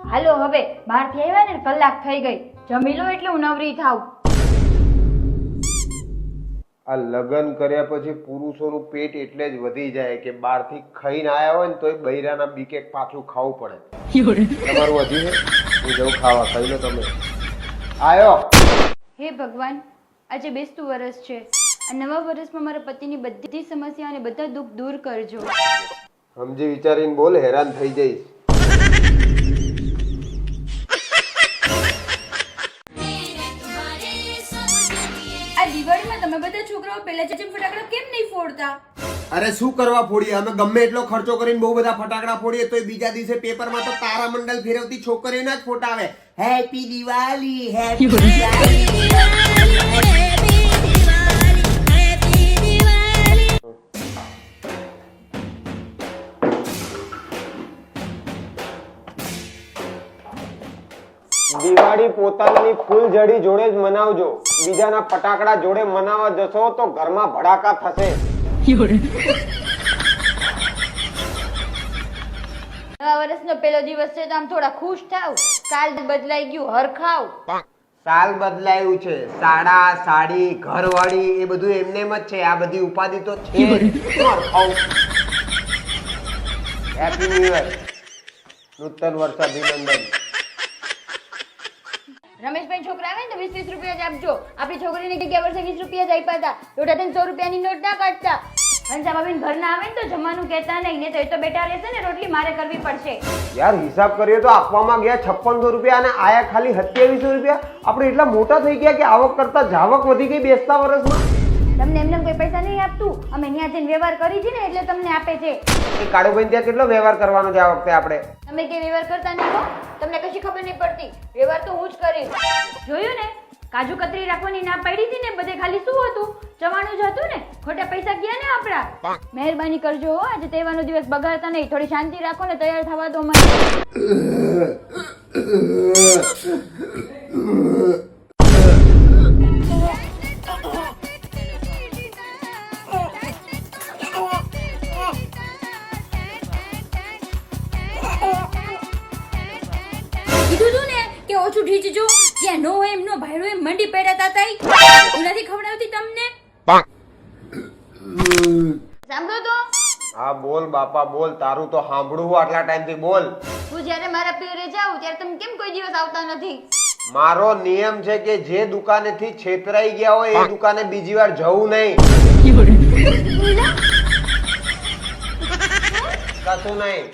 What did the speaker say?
હાલો હવે બહારથી આવ્યા ને કલાક થઈ ગઈ, જમી લો એટલે હું નવરી થાવ. આ લગ્ન કર્યા પછી પુરુષોનું પેટ એટલે જ વધી જાય કે બહારથી ખાઈને આયા હોય ને તોય બૈરાના બીકે પાછું ખાવું પડે. તમારું વધી છે, હું જઉં ખાવા, ખાઈ લો તમે. આયો. હે ભગવાન, આજે બેસતું વરસ છે. આ નવા વર્ષમાં મારા પતિની બધી સમસ્યા અને બધા દુઃખ દૂર કરજો. સમજી વિચારીને બોલ, હેરાન થઈ જઈશ. આ દિવાળીમાં તમે બધા છોકરાઓ પહેલા જેમ ફટાકડા કેમ નહીં ફોડતા? અરે શું કરવા ફોડીએ, અમે ગમે એટલો ખર્ચો કરીને બહુ બધા ફટાકડા ફોડીએ તોય બીજા દિવસે પેપરમાં તો તારામંડળ ફેરવતી છોકરીઓના જ ફોટા આવે. હેપી દિવાળી, હેપી દિવાળી પોતાની ફૂલઝડી જોડે જ મનાવજો. બીજાના ફટાકડા જોડે મનાવવા જશો તો ઘરમાં ભડાકા થશે. નવા વર્ષનો પહેલો દિવસ છે તો આમ થોડા ખુશ થાવ. કાલ બદલાઈ ગયું, હરખાવ. સાલ બદલાયું છે, સાડા સાડી ઘરવાળી એ બધું એમને એમ જ છે. આ બધી ઉપાધિ તો છે. હેપી ન્યુ યર, નૂતન વર્ષ અભિનંદન. રમેશભાઈ છોકરા આવે ને તો 20-20 રૂપિયા જ આપજો. આપણી છોકરીને ગયા વર્ષે 20 રૂપિયા જ આપ્યા હતા. દોઢા 100 રૂપિયાની નોટ ના કાઢતા. હંસા ભાભીને ઘરના આવે ને તો જમવાનું કહેતા નહીં, ને તો એ તો બેટા રહેશે ને, રોટલી મારે કરવી પડશે. યાર હિસાબ કરીએ તો આપવામાં ગયા 5600 રૂપિયા અને આયા ખાલી 2700 રૂપિયા. આપણે એટલા મોટા થઈ ગયા કે આવક કરતા જાવક વધી ગઈ બેસતા વર્ષમાં. તમને એમને કોઈ પૈસા નહીં આપતું, અમે ત્યાં જઈને વ્યવહાર કરી છે ને એટલે તમને આપે છે. એ કાળુભાઈ ત્યાં કેટલો વ્યવહાર કરવાનો છે આ વખતે આપણે? તમે કે વ્યવહાર કરતા નહીં હો, તમને કશી ખબર નહીં પડતી. વ્યવહાર તો હું જ કરીશ. જોયું ને, કાજુ કતરી રાખવાની ના પાડી હતી ને, બધે ખાલી શું હતું? ચવાણું જ હતું ને. ખોટા પૈસા ગયા ને આપડા. મહેરબાની કરજો હો, આજે તહેવારનો દિવસ બગાડતા નહીં. થોડી શાંતિ રાખો ને, તૈયાર થવા દો મને. કીધું તું ને કે ઓછું ઢીચજો. ત્યાં નો હોય એમ નો ભાઈડો એમ મંડી પેડાતા તાઈ. એનાથી ખવડાવતી તમને. સાંભળો તો. હા બોલ બાપા બોલ, તારું તો સાંભળવું આટલા ટાઈમથી બોલ. હું જ્યારે મારા પિયરે જાઉં ત્યારે તમે કેમ કોઈ દિવસ આવતા નથી? મારો નિયમ છે કે જે દુકાનેથી છેતરાઈ ગયા હોય એ દુકાને બીજી વાર જવું નહીં. કશું નહીં.